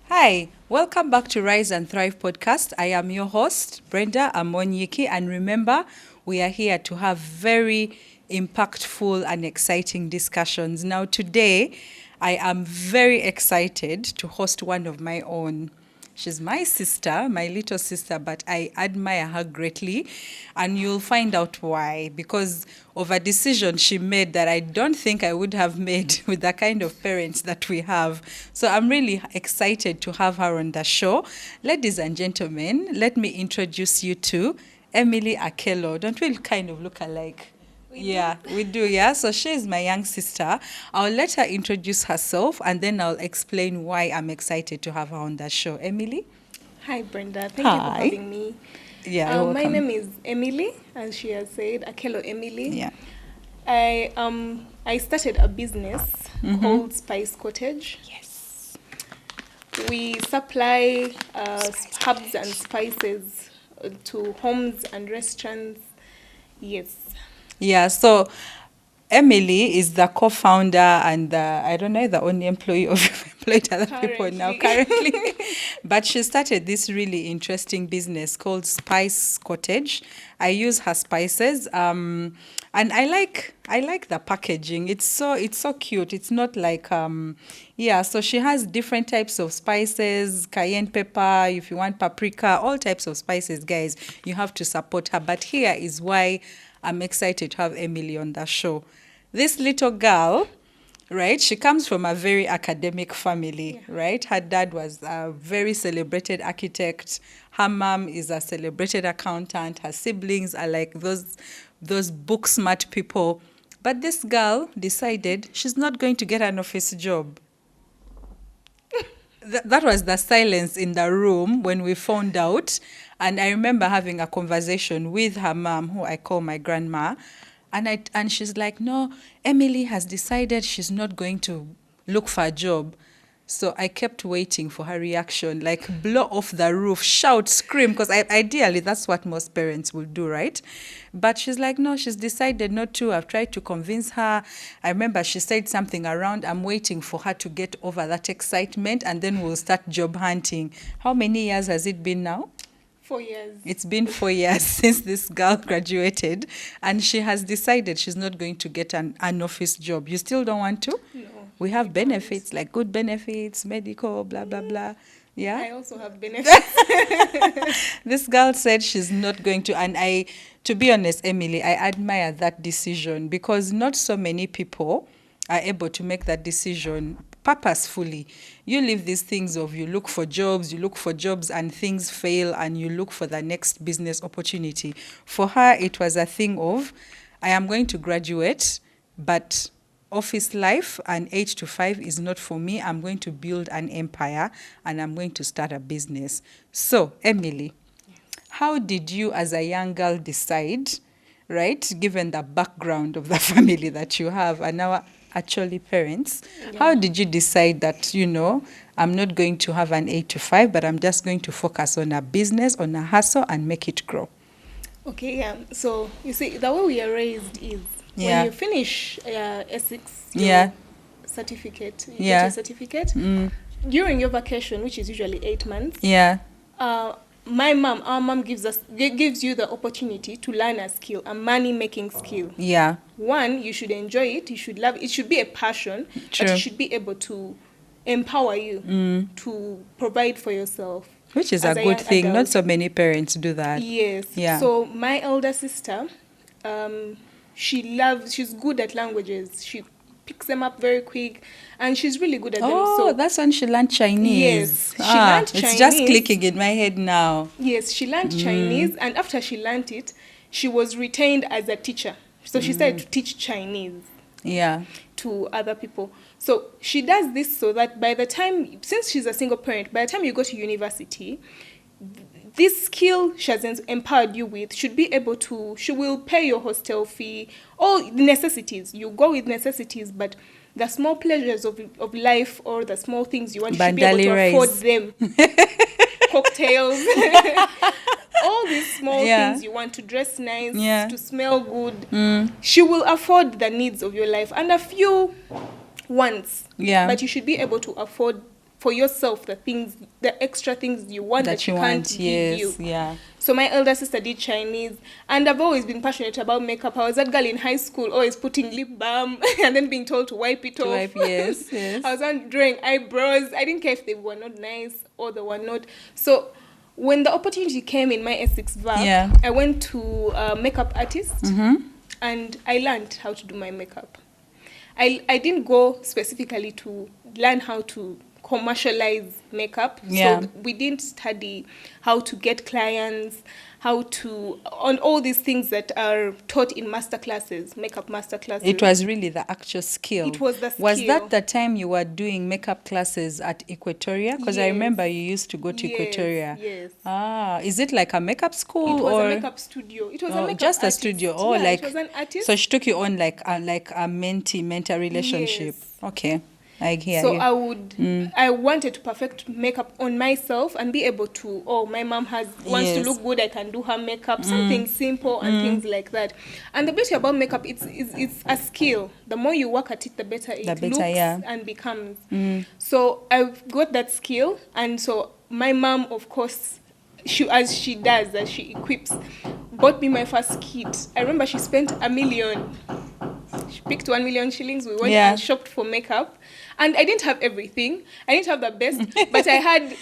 Hi, welcome back to Rise and Thrive podcast. I am your host, Brenda Amonyiki, and remember, we are here to have very impactful and exciting discussions. Now, today, I am very excited to host one of my own. She's my sister, my little sister, but I admire her greatly. And you'll find out why, because of a decision she made that I don't think I would have made with the kind of parents that we have. So I'm really excited to have her on the show. Ladies and gentlemen, let me introduce you to Emily Akello. Don't we kind of look alike? We do. Yeah. So she is my young sister. I'll let her introduce herself and then I'll explain why I'm excited to have her on the show. Emily? Hi, Brenda. Thank you for having me. Yeah, my name is Emily, as she has said, Akello Emily. Yeah. I started a business called Spice Cottage. Yes. We supply herbs and spices to homes and restaurants. Yes. Yeah, so Emily is the co-founder and I don't know, the only employee of employed other people now currently. But she started this really interesting business called Spice Cottage. I use her spices, and I like the packaging. It's so cute. It's not like so she has different types of spices, cayenne pepper, if you want paprika, all types of spices, guys. You have to support her. But here is why I'm excited to have Emily on the show. This little girl, right, she comes from a very academic family, right? Her dad was a very celebrated architect. Her mom is a celebrated accountant. Her siblings are like those book smart people. But this girl decided she's not going to get an office job. That was the silence in the room when we found out. And I remember having a conversation with her mom, who I call my grandma. And she's like, no, Emily has decided she's not going to look for a job. So I kept waiting for her reaction, like blow off the roof, shout, scream, because ideally that's what most parents will do, right? But she's like, no, she's decided not to. I've tried to convince her. I remember she said something around, I'm waiting for her to get over that excitement and then we'll start job hunting. How many years has it been now? 4 years. It's been 4 years since this girl graduated and she has decided she's not going to get an office job. You still don't want to? No. We have benefits, like good benefits, medical, blah, blah, blah. Yeah? I also have benefits. This girl said she's not going to. And to be honest, Emily, I admire that decision because not so many people are able to make that decision purposefully. You leave these things of you look for jobs and things fail and you look for the next business opportunity. For her, it was a thing of, I am going to graduate, but office life and 8 to 5 is not for me. I'm going to build an empire and I'm going to start a business. So, Emily, how did you as a young girl decide, right, given the background of the family that you have and our actually parents, how did you decide that, I'm not going to have an 8 to 5, but I'm just going to focus on a business, on a hustle and make it grow? Okay, yeah. So, you see, the way we are raised is when you finish S6 certificate, you get your certificate, during your vacation, which is usually 8 months, our mom gives you the opportunity to learn a skill, a money-making skill. Yeah. One, you should enjoy it, you should love it, it should be a passion, True. but it should be able to empower you to provide for yourself. Which is a good thing. Not so many parents do that. Yes. Yeah. So my elder sister, she's good at languages. She picks them up very quick and she's really good at them. Oh, that's when she learned Chinese. Yes, she learned Chinese. It's just clicking in my head now. Yes, she learned Chinese and after she learned it, she was retained as a teacher. So she started to teach Chinese to other people. So she does this so that since she's a single parent, by the time you go to university, this skill she has empowered you with she will pay your hostel fee, all the necessities. You go with necessities, but the small pleasures of life or the small things you want, you should be able to afford them. Cocktails. all these small Yeah. things you want, to dress nice, Yeah. to smell good. She will afford the needs of your life and a few wants. Yeah. But you should be able to afford for yourself the extra things you want that she can't give you. Yeah. So my elder sister did Chinese, and I've always been passionate about makeup. I was that girl in high school, always putting lip balm and then being told to wipe it off. Yes. I was on drawing eyebrows. I didn't care if they were not nice or they were not. So when the opportunity came in my S6 VAC, I went to a makeup artist, and I learned how to do my makeup. I didn't go specifically to learn how to commercialize makeup. Yeah. So we didn't study how to get clients, how to, on all these things that are taught in masterclasses, makeup masterclasses. It was really the actual skill. It was the skill. Was that the time you were doing makeup classes at Equatoria? Because I remember you used to go to Equatoria. Yes. Ah, is it like a makeup school? It was or a makeup studio. It was a makeup just artist. a studio. It was an artist. So she took you on like a mentor relationship. Yes. Okay. I hear so you. I wanted to perfect makeup on myself and be able to, my mom wants to look good, I can do her makeup, something simple and things like that. And the beauty about makeup, it's a skill. The more you work at it, the better it looks and becomes. So I've got that skill, and so my mom, of course, as she equips, bought me my first kit. I remember she spent $1 million. She picked 1 million shillings. We went and shopped for makeup. And I didn't have everything. I didn't have the best. But I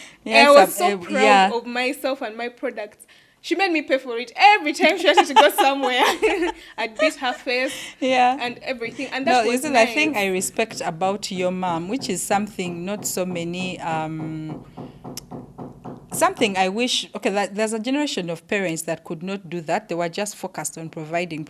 was so proud of myself and my products. She made me pay for it every time she wanted to go somewhere. I'd beat her face and everything. And that was nice. The thing I respect about your mom, which is something not so many... something I wish, that there's a generation of parents that could not do that. They were just focused on providing.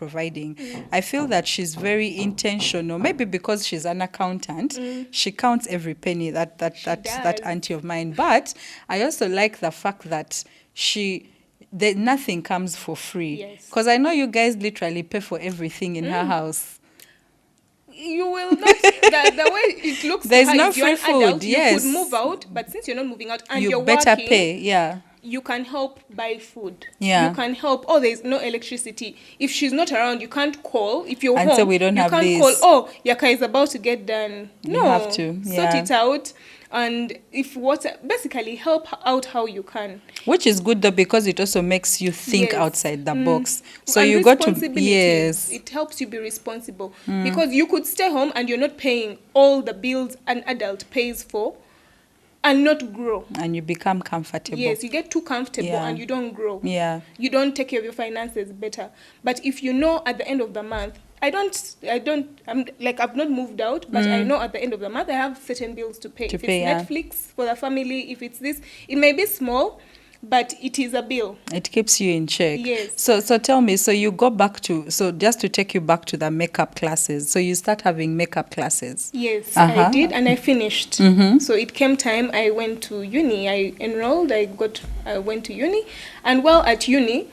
I feel that she's very intentional, maybe because she's an accountant. She counts every penny that auntie of mine. But I also like the fact that nothing comes for free. Because I know you guys literally pay for everything in her house. You will not, the way it looks, there's to her, no if free you're an food. Adult, you could move out, but since you're not moving out and you're better working, pay. You can help buy food. You can help. There's no electricity. If she's not around, you can't call. If you're and home, so we don't you have can't this. call. Yaka is about to get done. No, you have to sort it out. And basically help out how you can. Which is good though, because it also makes you think outside the box. So and you got to, it helps you be responsible. Because you could stay home and you're not paying all the bills an adult pays for and not grow. And you become comfortable. Yes, you get too comfortable and you don't grow. Yeah. You don't take care of your finances better. But if you know at the end of the month, I've not moved out, but I know at the end of the month I have certain bills to pay. If it's Netflix for the family, if it's this, it may be small, but it is a bill. It keeps you in check. Yes. So tell me, so you go back to, just to take you back to the makeup classes, so you start having makeup classes. Yes, I did, and I finished. So it came time, I went to uni. I enrolled, I went to uni, and while at uni,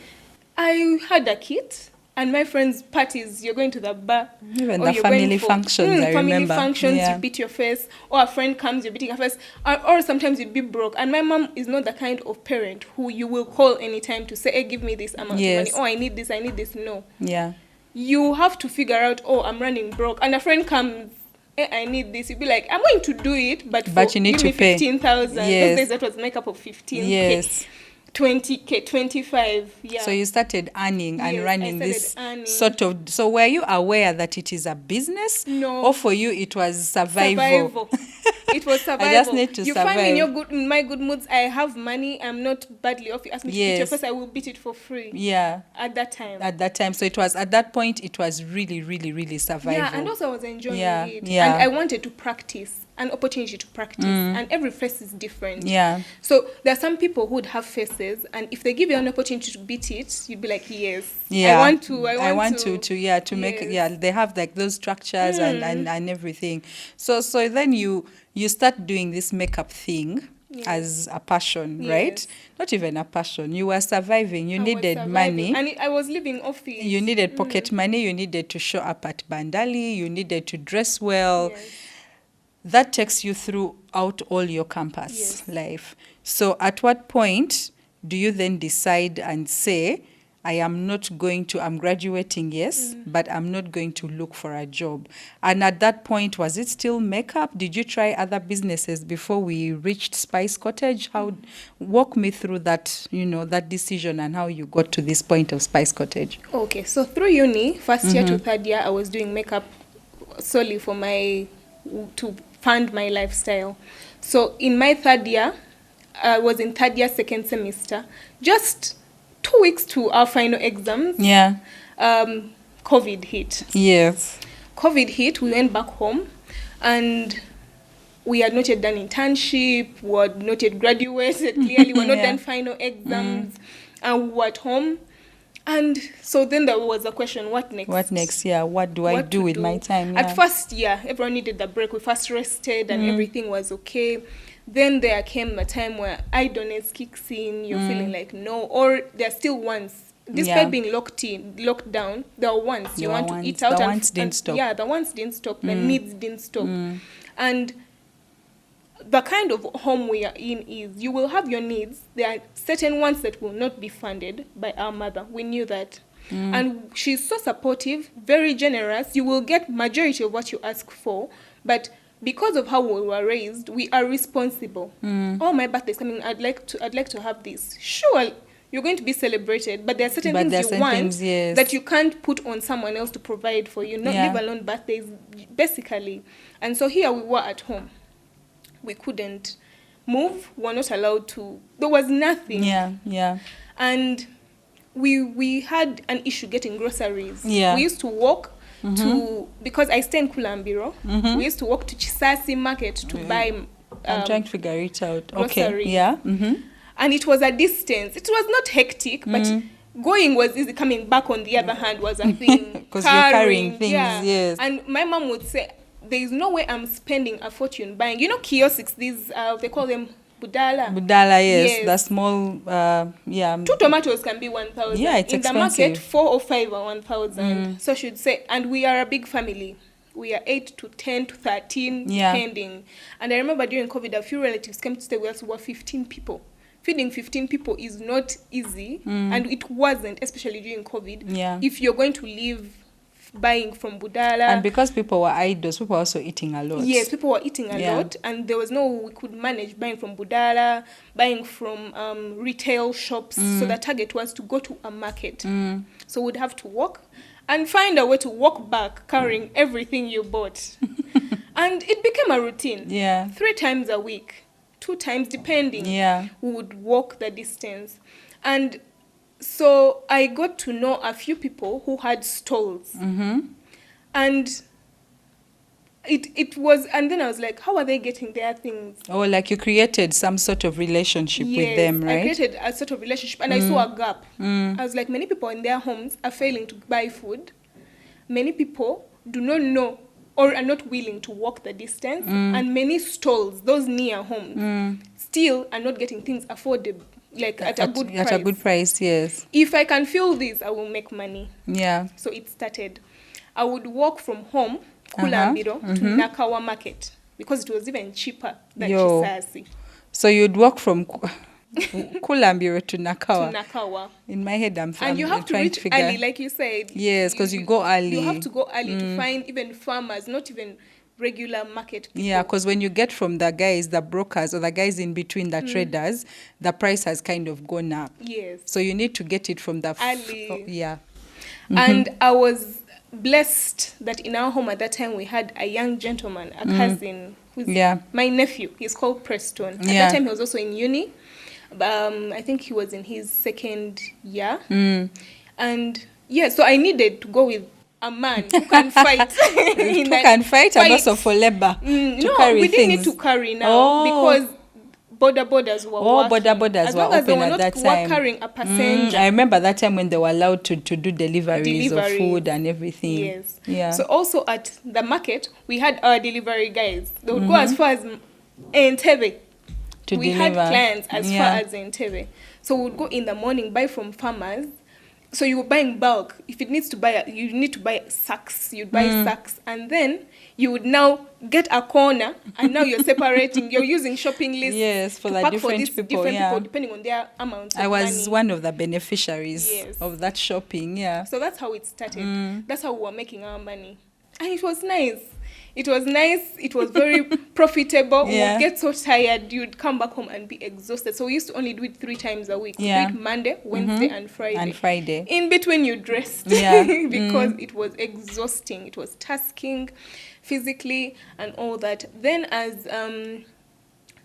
I had a kit. And my friends' parties, you're going to the bar. Even the family functions, I remember. Family functions, you beat your face. Or a friend comes, you're beating her face. Or sometimes you'd be broke. And my mom is not the kind of parent who you will call anytime to say, hey, give me this amount of money. Oh, I need this. No. Yeah. You have to figure out, I'm running broke. And a friend comes, hey, I need this. You'd be like, I'm going to do it, but you need give to me pay. 15,000. Yes. Those days that was makeup of 15K. Yes. 20K, 25, So you started earning and running this sort of... So were you aware that it is a business? No. Or for you it was survival? It was survival. I just need to survive. You find in my good moods, I have money, I'm not badly off. You ask me to beat your face, I will beat it for free. Yeah. At that time. So it was, at that point, it was really, really, really survival. Yeah, and also I was enjoying it. Yeah. And I wanted to practice. An opportunity to practice, and every face is different. Yeah. So there are some people who would have faces, and if they give you an opportunity to beat it, you'd be like, yes, yeah, I want to make they have like those structures and everything. So then you start doing this makeup thing. Yes. As a passion, right? Not even a passion. You were surviving. You needed money. And I was living off it. You needed pocket money. You needed to show up at Bandali. You needed to dress well. Yes. That takes you throughout all your campus life. So at what point do you then decide and say, I'm graduating, yes, but I'm not going to look for a job? And at that point, was it still makeup? Did you try other businesses before we reached Spice Cottage? Walk me through that, that decision and how you got to this point of Spice Cottage. Okay, so through uni, first year to third year, I was doing makeup solely to fund my lifestyle. So in my third year, I was in third year, second semester, just 2 weeks to our final exams. Yeah. COVID hit. Yes. COVID hit, we went back home, and we had not yet done internship, we had not yet graduated, clearly, we had not done final exams, and we were at home. And so then there was a question, what next? What next? Yeah, what do I do with my time? Yeah. At first, everyone needed the break. We first rested and everything was okay. Then there came a time where idleness kicks in, you're feeling like no, or there's still ones. Despite being locked down, there are ones you want to eat out. The ones didn't stop. Yeah, the ones didn't stop. The needs didn't stop. And the kind of home we are in is you will have your needs. There are certain ones that will not be funded by our mother. We knew that. And she's so supportive, very generous. You will get majority of what you ask for, but because of how we were raised, we are responsible. Oh, my birthday's coming. I'd like to have this. Sure, you're going to be celebrated, but there are certain things you want that you can't put on someone else to provide for you. Not leave alone birthdays, basically. And so here we were at home. We couldn't move. We were not allowed to. There was nothing. Yeah. And we had an issue getting groceries. Yeah. We used to walk because I stay in Kulambiro, we used to walk to Chisasi market to buy I'm trying to figure it out. Groceries. Okay, yeah. And it was a distance. It was not hectic, but going was easy. Coming back, on the other hand, was a thing. Because you're carrying things, yes. And my mom would say, there is no way I'm spending a fortune buying, kiosks, these, they call them Budala. Budala, yes. The small, 2 tomatoes can be 1,000. Yeah, it's in expensive. The market, 4 or 5 are 1,000. So she'd say, and we are a big family. We are 8 to 10 to 13, depending. And I remember during COVID, a few relatives came to stay with us. We were 15 people. Feeding 15 people is not easy, and it wasn't, especially during COVID. Yeah. If you're going to live buying from Budala. And because people were idle, people were also eating a lot. Yes, people were eating a lot, and there was we could manage buying from Budala, buying from retail shops. So the target was to go to a market. So we'd have to walk and find a way to walk back carrying everything you bought. And it became a routine. Yeah. 3 times a week, 2 times, depending. Yeah. We would walk the distance. And so I got to know a few people who had stalls. And it was, and then I was like, how are they getting their things? Oh, like you created some sort of relationship with them, right? I created a sort of relationship, and I saw a gap. I was like, many people in their homes are failing to buy food. Many people do not know or are not willing to walk the distance. And many stalls, those near homes, still are not getting things affordable. Like at a good price. At a good price, yes. If I can fill this, I will make money. Yeah. So it started. I would walk from home, Kulambiro, to Nakawa market, because it was even cheaper than Chisasi. So you'd walk from Kulambiro to Nakawa. To Nakawa. In my head, I'm and you have to reach early, like you said. Yes, because you go early. You have to go early to find even farmers, not even regular market people. Yeah, because when you get from the guys, the brokers, or the guys in between, the traders, the price has kind of gone up. Yes. So you need to get it from the early. Yeah. And I was blessed that in our home at that time we had a young gentleman, a cousin, who's my nephew. He's called Preston. At that time he was also in uni. I think he was in his 2nd year. And so I needed to go with a man who can fight. Who can fight and also for labor to carry we didn't things. need to carry now because borders were working. Borders as were long as they open were at that not time. carrying a passenger. I remember that time when they were allowed to do deliveries of food and everything. Yes. Yeah. So also at the market, we had our delivery guys. They would go as far as Entebbe. We had clients as far as Entebbe. So we would go in the morning, buy from farmers, So you were buying bulk. If it needs to buy, you need to buy sacks. You'd buy sacks, and then you would now get a corner, and now you're separating. You're using shopping lists. Yes, for the different people, depending on their amount. I was one of the beneficiaries of that shopping. Yeah. So that's how it started. That's how we were making our money, and it was nice. It was nice. It was very profitable. We would get so tired. You'd come back home and be exhausted. So we used to only do it 3 times a week. Yeah. We do it Monday, Wednesday, and Friday. In between, you dressed. Yeah. Because it was exhausting. It was tasking physically and all that. Then as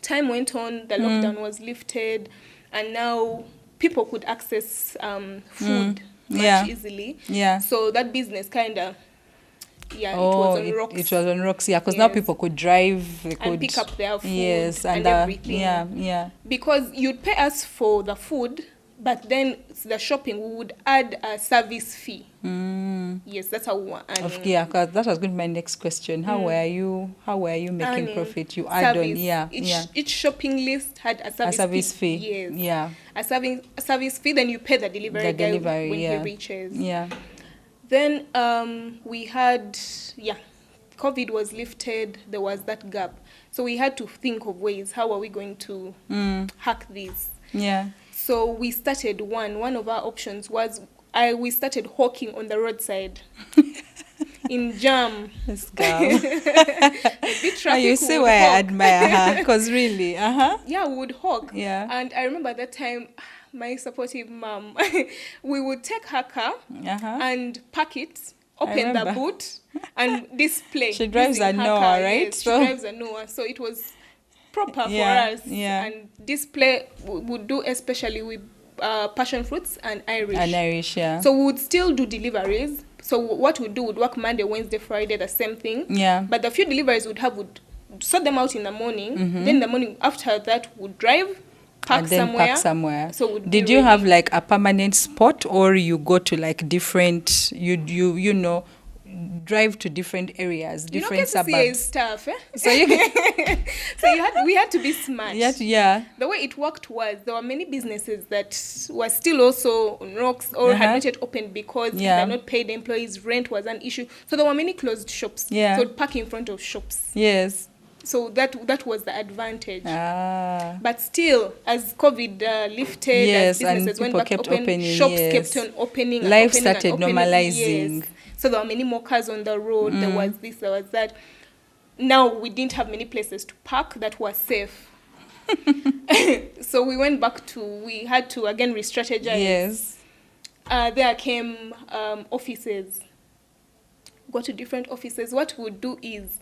time went on, the lockdown was lifted. And now people could access food much easily. Yeah. So that business kind of... Yeah, it was on rocks. It was on rocks, yeah, because now people could drive, they could pick up their food, and everything. Yeah. Because you'd pay us for the food, but then the shopping we would add a service fee. Yes, that's how we were earning. Yeah, because that was going to be my next question. How were you making profit? You add on, each shopping list had a service fee. Yes. Yeah. A service fee, then you pay the delivery guy when he reaches. Yeah. Then we had, COVID was lifted. There was that gap. So we had to think of ways, how are we going to hack this? Yeah. So we started one of our options was, we started hawking on the roadside. In jam. Let's go. You see why I admire her, because really, Yeah, we would hawk. Yeah. And I remember that time, my supportive mom, we would take her car and pack it, open the boot, and display. She drives a Noah, right? Yes, she drives a Noah. So it was proper for us. Yeah. And display we would do especially with passion fruits and Irish. Yeah. So we would still do deliveries. So what we do would work Monday, Wednesday, Friday, the same thing. Yeah. But the few deliveries would sort them out in the morning. Then in the morning after that, we'd drive. Pack somewhere. So did you have like a permanent spot, or you go to like different? You know, drive to different areas, different suburbs. You don't get to see stuff, eh? So we had to be smart. Yeah. The way it worked was there were many businesses that were still also on rocks or had not yet opened because they had not paid employees. Rent was an issue. So there were many closed shops. Yeah. So we'd park in front of shops. Yes. So that was the advantage. But still, as COVID lifted, as businesses went back open, shops kept on opening. Life started normalizing. Yes. So there were many more cars on the road. There was this, there was that. Now we didn't have many places to park that were safe. So we went back we had to again re-strategize. Yes. There came offices. Go to different offices. What we would do is,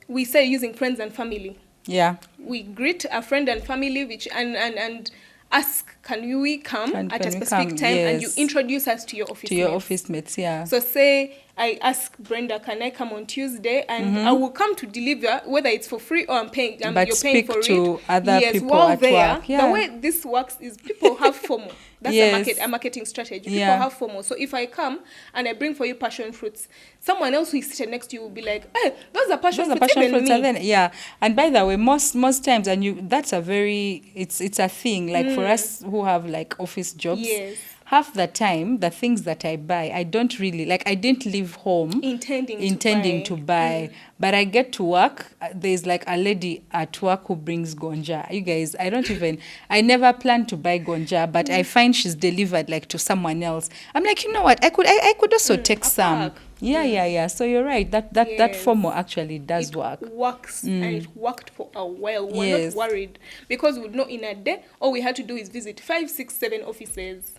we started using friends and family. Yeah. We greet a friend and family and ask, can we come at a specific time? And you introduce us to your office mates. To your office mates, yeah. So say I ask Brenda, can I come on Tuesday? And I will come to deliver, whether it's for free or I'm paying. But you're paying for it. But speak to other people while at there, work. Yeah. The way this works is people have FOMO. That's a marketing strategy. People have FOMO. So if I come and I bring for you passion fruits, someone else who is seated next to you will be like, hey, those are passion fruits. And by the way, most times, and that's a very, it's a thing. Like for us who have like office jobs, half the time, the things that I buy, I don't really, like I didn't leave home intending to buy. But I get to work, there's like a lady at work who brings gonja. You guys, I never planned to buy gonja, but I find she's delivered like to someone else. I'm like, you know what, I could also take some. Yeah. So you're right, that FOMO actually does work. It works, and it worked for a while. We're not worried, because we'd know in a day, all we had to do is visit 5, 6, 7 offices.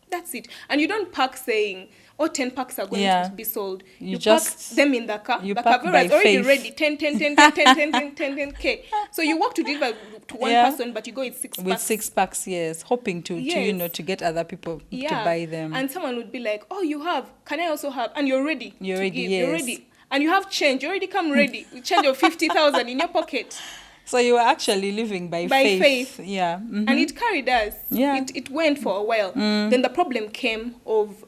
That's it. And you don't pack saying, 10 packs are going to be sold. You just pack them in the car. The car is already ready. 10K. So you walk to deliver to one person, but you go with 6 packs. With 6 packs, yes. Hoping to to get other people to buy them. And someone would be like, oh, you have. Can I also have? And you're ready. You're ready. And you have change. You already come ready. With change of 50,000 in your pocket. So you were actually living by faith. Yeah. And it carried us. Yeah. It went for a while. Then the problem came of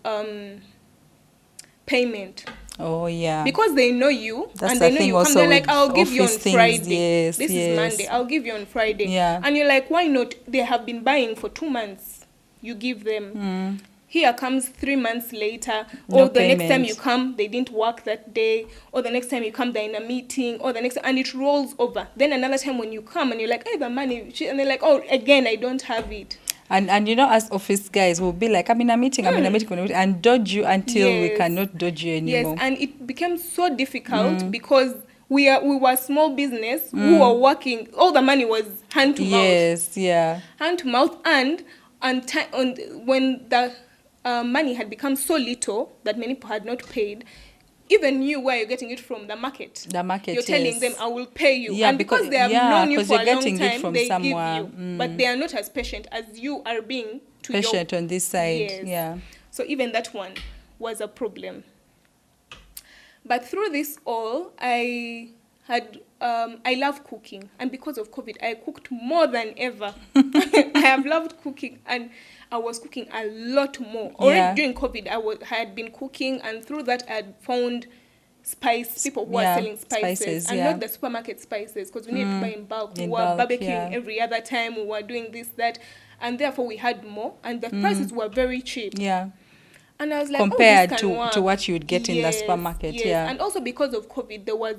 payment. Oh, yeah. Because they know you. That's and they know you come. They're like, I'll give you on Friday. This is Monday. I'll give you on Friday. Yeah. And you're like, why not? They have been buying for 2 months. You give them. Here comes 3 months later, No or the payment. next time you come, they didn't work that day, or the next time you come, they're in a meeting, or the next, and it rolls over. Then another time when you come and you're like, hey, the money, and they're like, oh, again, I don't have it. And you know, as office guys, we'll be like, I'm in a meeting, and dodge you until we cannot dodge you anymore. Yes, and it became so difficult because we were small business who were working. All the money was hand to mouth. Yes, yeah. Hand to mouth, and when the money had become so little that many people had not paid, even you, where you're getting it from, the market. The market, you're telling them, I will pay you. Yeah, and because they have known you for a long time, they somewhere. give you. But they are not as patient as you are being to patient on this side. Yes. Yeah. So even that one was a problem. But through this all, I love cooking, and because of COVID, I cooked more than ever. I have loved cooking, and I was cooking a lot more. Already during COVID, I had been cooking, and through that, I had found people who are selling spices and not the supermarket spices, because we needed to buy in bulk. We were barbecuing every other time. We were doing this, that, and therefore we had more, and the prices were very cheap. Yeah. And I was like, compared to what you would get in the supermarket. Yes. Yeah. And also because of COVID, there was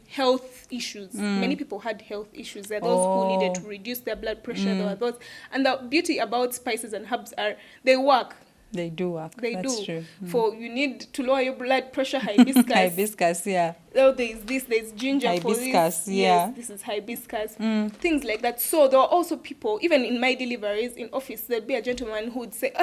health issues. Many people had health issues. There are those who needed to reduce their blood pressure. There were those. And the beauty about spices and herbs are they work. They do work. That's true. For you need to lower your blood pressure, hibiscus. Hibiscus, yeah. Oh, there's ginger hibiscus, for this. Yeah. Yes, this is hibiscus. Things like that. So there are also people, even in my deliveries in office, there'd be a gentleman who would say,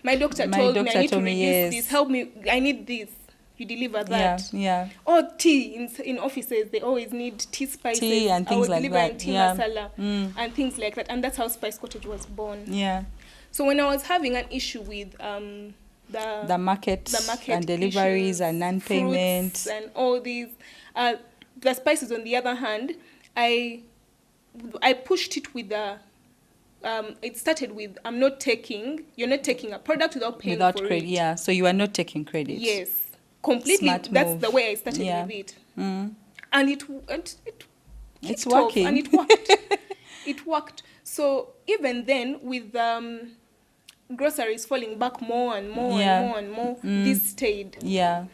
my doctor told me I need to reduce this. Help me. I need this. You deliver that. Yeah. Or tea in offices, they always need tea spices. Tea and things like that. Tea masala and things like that. And that's how Spice Cottage was born. Yeah. So when I was having an issue with the market and deliveries issues, and non-payment and all these, the spices on the other hand, I pushed it with the. It started with you're not taking a product without paying for credit. it. Yeah, so you are not taking credit. Yes, completely. That's the way I started with it, and it's working, and it worked. It worked. So even then, with groceries falling back more and more and more and more, this stayed. Yeah.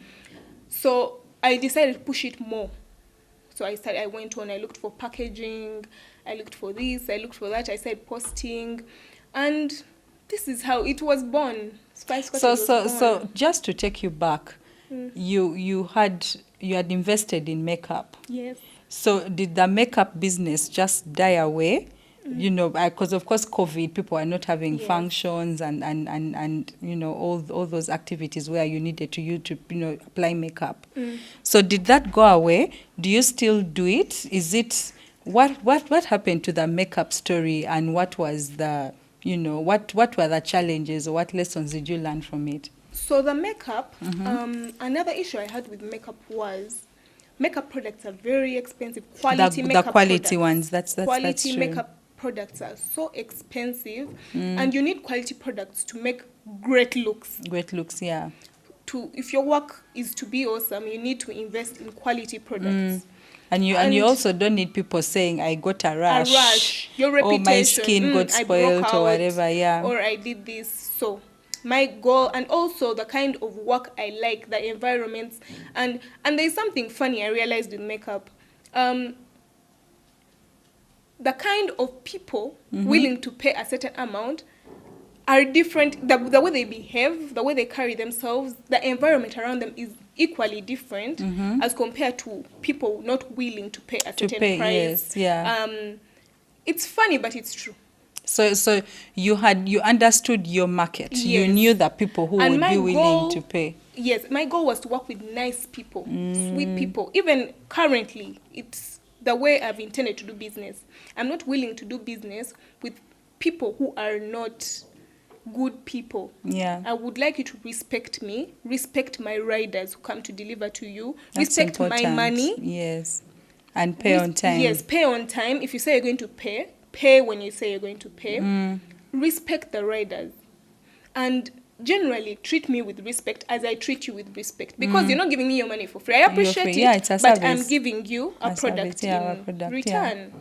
So I decided to push it more. So I went on, I looked for packaging, I looked for this, I looked for that, I started posting, and this is how it was born. Spice Cottage was born. So just to take you back, you had invested in makeup. Yes. So did the makeup business just die away? You know, because of course COVID, people are not having functions and you know all those activities where you needed to apply makeup. So did that go away? Do you still do it? Is it what happened to the makeup story, and what was the what were the challenges, or what lessons did you learn from it? So the makeup, another issue I had with makeup was makeup products are very expensive. Quality makeup the quality products. Ones, that's quality true. Makeup products are so expensive, and you need quality products to make great looks. Great looks, yeah. If your work is to be awesome, you need to invest in quality products. And you also don't need people saying, I got a rash. Your reputation. Or my skin got spoiled or whatever, yeah. Or I did this. So my goal, and also the kind of work I like, the environments, and there's something funny I realized in makeup. The kind of people willing to pay a certain amount are different. The way they behave, the way they carry themselves, the environment around them is equally different as compared to people not willing to pay a certain price. Yes, yeah. It's funny, but it's true. So you understood your market. Yes. You knew the people who would be willing to pay. Yes, my goal was to work with nice people, sweet people. Even currently, it's the way I've intended to do business. I'm not willing to do business with people who are not good people. Yeah. I would like you to respect me, respect my riders who come to deliver to you, That's respect important. my money. Yes. And pay on time. Yes, pay on time. If you say you're going to pay when you say you're going to pay. Respect the riders. And generally treat me with respect as I treat you with respect, because you're not giving me your money for free. I appreciate it, it's a but service. I'm giving you a product in return.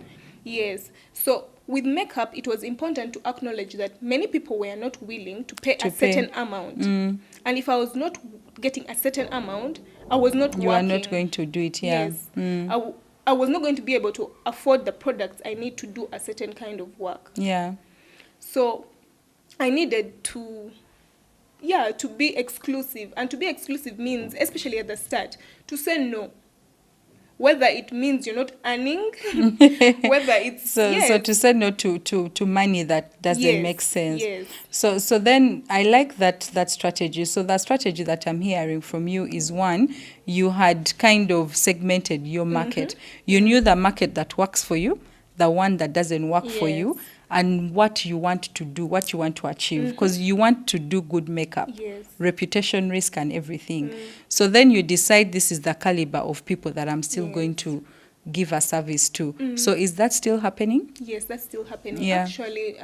Yes. So with makeup, it was important to acknowledge that many people were not willing to pay a certain amount. And if I was not getting a certain amount, I was not working. You are not going to do it, yeah. Yes. I was not going to be able to afford the products I need to do a certain kind of work. Yeah. So I needed to be exclusive. And to be exclusive means, especially at the start, to say no. Whether it means you're not earning, whether it's... So to say no to money that doesn't make sense. Yes. So then I like that strategy. So the strategy that I'm hearing from you is, one, you had kind of segmented your market. You knew the market that works for you, the one that doesn't work for you, and what you want to do, what you want to achieve, because you want to do good makeup, reputation risk and everything. So then you decide, this is the caliber of people that I'm still going to give a service to. So is that still happening? Yes, that's still happening. Actually,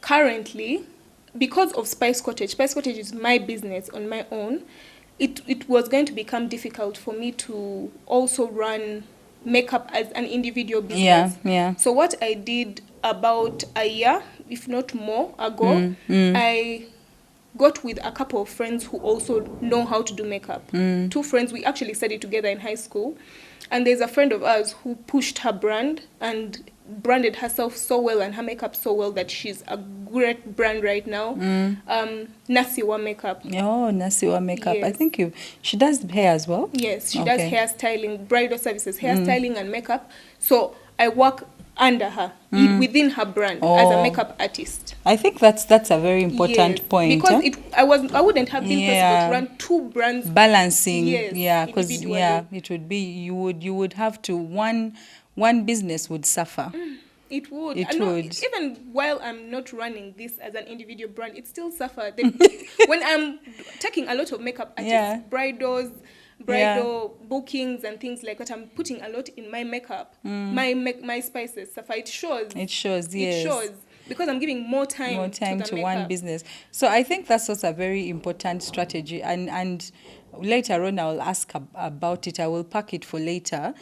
currently, because of Spice Cottage is my business on my own, it was going to become difficult for me to also run makeup as an individual business. So what I did about a year, if not more, ago, I got with a couple of friends who also know how to do makeup. 2 friends, we actually studied together in high school. And there's a friend of ours who pushed her brand and branded herself so well and her makeup so well that she's a great brand right now. Nasiwa Makeup. Oh, Nasiwa Makeup. Yes. I think she does hair as well? Yes, she does hairstyling, bridal services, hairstyling and makeup. So I work under her, within her brand, as a makeup artist. I think that's a very important point. Because I wouldn't have been possible to run 2 brands. Balancing, because it would be, you would have to, one business would suffer. It would. Even while I'm not running this as an individual brand, it still suffers. When I'm taking a lot of makeup artists, bridal bookings and things like that, I'm putting a lot in my makeup. My spices suffer. It shows, yes. It shows. Because I'm giving more time to one business. So I think that's also a very important strategy. And later on, I will ask about it. I will pack it for later.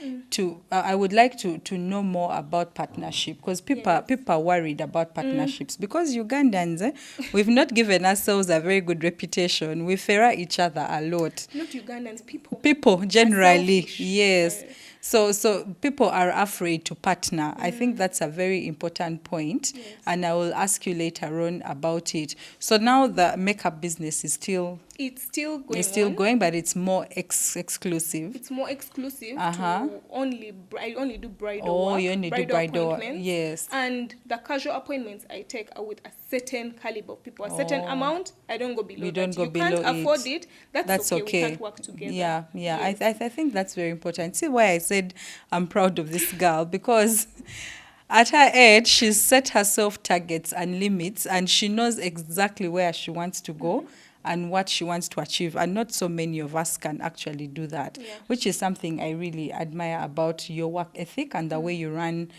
I would like to know more about partnership, because people are worried about partnerships. Because Ugandans, we've not given ourselves a very good reputation. We favor each other a lot. Not Ugandans, people. People generally, yes. So people are afraid to partner. I think that's a very important point, and I will ask you later on about it. So now the makeup business is still going, but it's more exclusive. It's more exclusive. I only do bridal work. You only do bridal work. Yes. And the casual appointments I take are with a certain caliber of people, a certain amount. I don't go below. You don't go below. You can't afford it. That's okay. We can't work together. Yeah. Yes. I think that's very important. See why I said I'm proud of this girl, because at her age, she's set herself targets and limits, and she knows exactly where she wants to go and what she wants to achieve. And not so many of us can actually do that, which is something I really admire about your work ethic and the way you run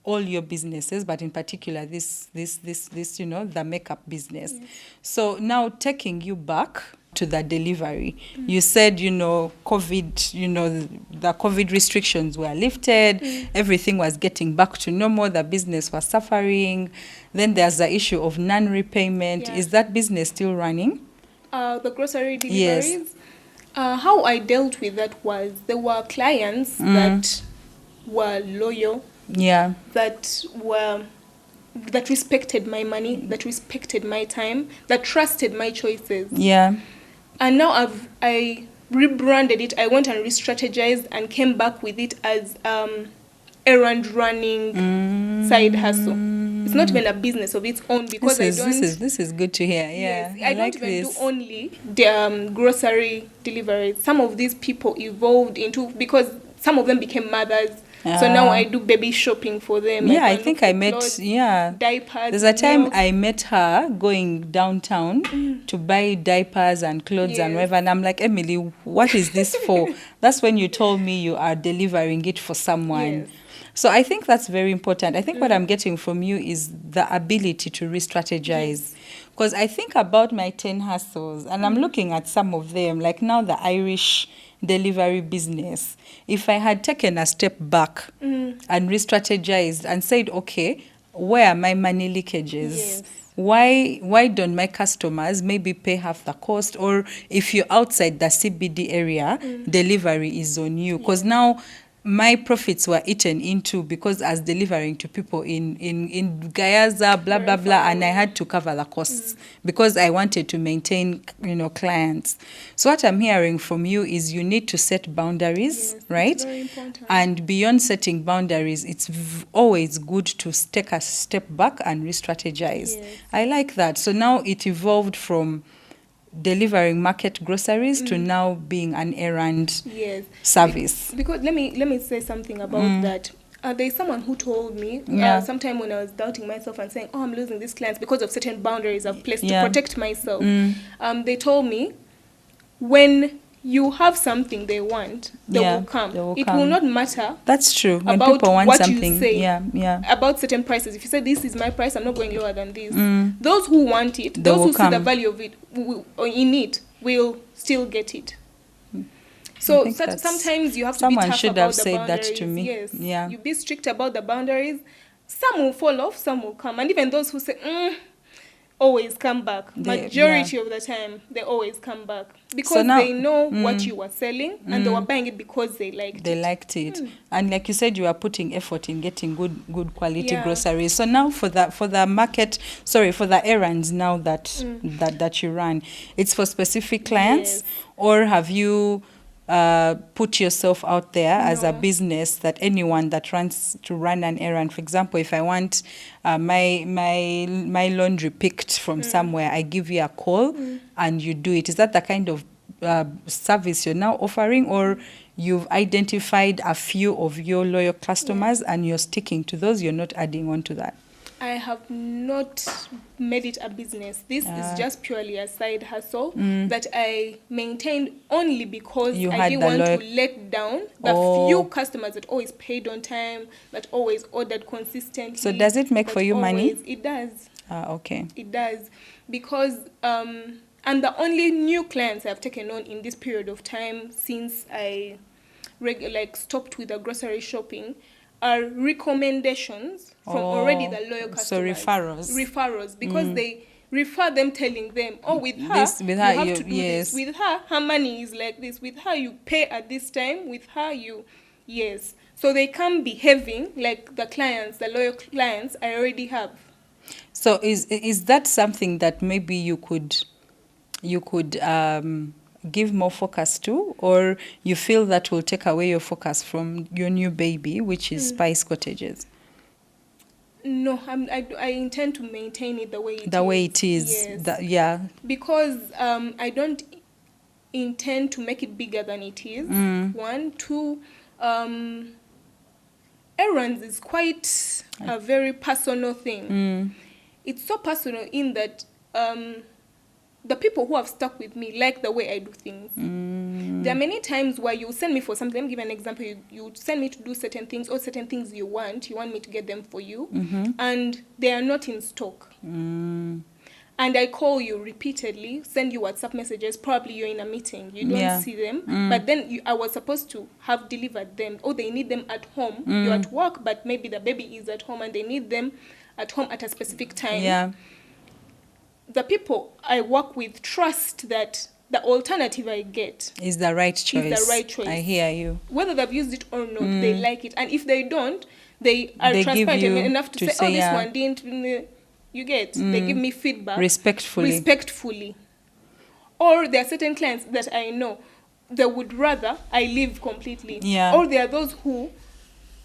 all your businesses, but in particular this the makeup business. So now taking you back to the delivery, you said COVID, the COVID restrictions were lifted, everything was getting back to normal, the business was suffering. Then there's the issue of non-repayment. Is that business still running? The grocery deliveries? Yes. How I dealt with that was, there were clients that were loyal, that respected my money, that respected my time, that trusted my choices. And now I rebranded it. I went and re-strategized and came back with it as errand running side hustle. It's not even a business of its own, because this is good to hear. I don't even do only the grocery deliveries. Some of these people evolved into, because some of them became mothers. So now I do baby shopping for them. I think I met, clothes, diapers. There's a time I met her going downtown to buy diapers and clothes and whatever. And I'm like, Emily, what is this for? That's when you told me you are delivering it for someone. So I think that's very important. I think what I'm getting from you is the ability to re-strategize. Because I think about my 10 hustles, and I'm looking at some of them, like now the Irish delivery business. If I had taken a step back and re-strategized and said, okay, where are my money leakages? Yes. Why don't my customers maybe pay half the cost? Or if you're outside the CBD area, delivery is on you. Because now my profits were eaten into because I was delivering to people in Gayaza, blah, blah, blah, and I had to cover the costs because I wanted to maintain, clients. So what I'm hearing from you is you need to set boundaries, right? It's very important. And beyond setting boundaries, it's always good to take a step back and re-strategize. Yes. I like that. So now it evolved from delivering market groceries to now being an errand service. Because let me say something about that. There's someone who told me sometime when I was doubting myself and saying, I'm losing these clients because of certain boundaries I've placed to protect myself. They told me, when you have something they want, they will come. It will not matter. That's true. When about people want what something, you say about certain prices. If you say this is my price, I'm not going lower than this. Those who want it, those who see the value of it in it, will still get it. So sometimes you have to be tough about the boundaries. Someone should have said that to me. Yes. Yeah. You be strict about the boundaries. Some will fall off, some will come, and even those who say always come back. Majority of the time, they always come back because they know what you were selling and they were buying it because they liked it. They liked it. And like you said, you are putting effort in getting good quality groceries. So now for the market, for the errands now that you run, it's for specific clients, or have you put yourself out there as a business that anyone that run an errand, for example, if I want my laundry picked from somewhere, I give you a call and you do it. Is that the kind of service you're now offering, or you've identified a few of your loyal customers and you're sticking to those, you're not adding on to that? I have not made it a business. This is just purely a side hustle that I maintained only because I didn't want to let down the few customers that always paid on time, that always ordered consistently. So does it make for you money? It does. Okay. It does. Because, and the only new clients I've taken on in this period of time since I stopped with the grocery shopping are recommendations from already the loyal customers. So referrals, because they refer them, telling them, with her, you have to do this. With her money is like this. With her, you pay at this time. With her, so they come behaving like the clients, the loyal clients I already have. So is that something that maybe you could give more focus to, or you feel that will take away your focus from your new baby, which is Spice Cottages? No, I intend to maintain it the way it is. The way it is. Yes. Because I don't intend to make it bigger than it is. 1, 2, errands is quite a very personal thing. It's so personal in that the people who have stuck with me like the way I do things. There are many times where you send me for something. Let me give an example. You send me to do certain things, or certain things you want me to get them for you, and they are not in stock. And I call you repeatedly, send you WhatsApp messages. Probably you're in a meeting, you don't see them, but then I was supposed to have delivered them. Or they need them at home. You're at work, but maybe the baby is at home and they need them at home at a specific time. Yeah. The people I work with trust that the alternative I get is the right choice. I hear you. Whether they've used it or not, they like it. And if they don't, they are transparent enough to say, this one didn't. You get. They give me feedback. Respectfully. Or there are certain clients that I know, they would rather I leave completely. Yeah. Or there are those who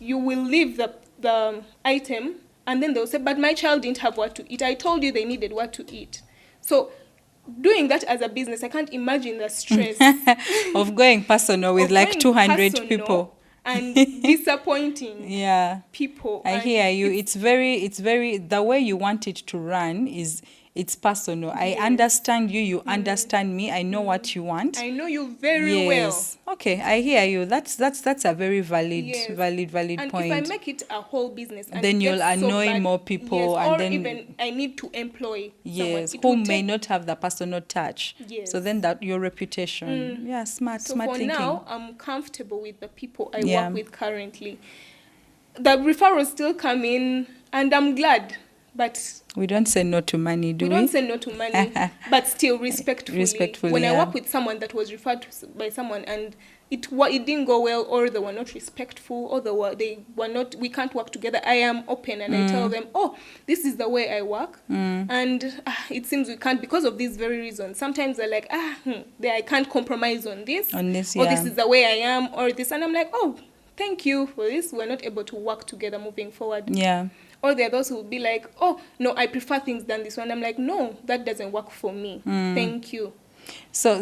you will leave the item, and then they'll say, but my child didn't have what to eat. I told you they needed what to eat. So doing that as a business, I can't imagine the stress. of going personal with like 200 people. And disappointing people. I hear you. It's very, the way you want it to run is It's personal. I understand you. You understand me. I know what you want. I know you very well. Okay, I hear you. That's a very valid And point. if I make it a whole business, and then you'll annoy more people, and or then even I need to employ someone who may not have the personal touch. Yes. So then that your reputation. Smart thinking. Now, I'm comfortable with the people I work with currently. The referrals still come in, and I'm glad. But we don't say no to money, do we? We don't say no to money, but still respectfully. When I work with someone that was referred to by someone and it didn't go well, or they were not respectful, or they were not, we can't work together, I am open and I tell them, oh, this is the way I work, and it seems we can't because of these very reasons. Sometimes they're like, I can't compromise on this, or this is the way I am, or this, and I'm like, oh, thank you for this. We're not able to work together moving forward. Yeah. Or there are those who will be like, oh, no, I prefer things done this way. And I'm like, no, that doesn't work for me. Thank you. So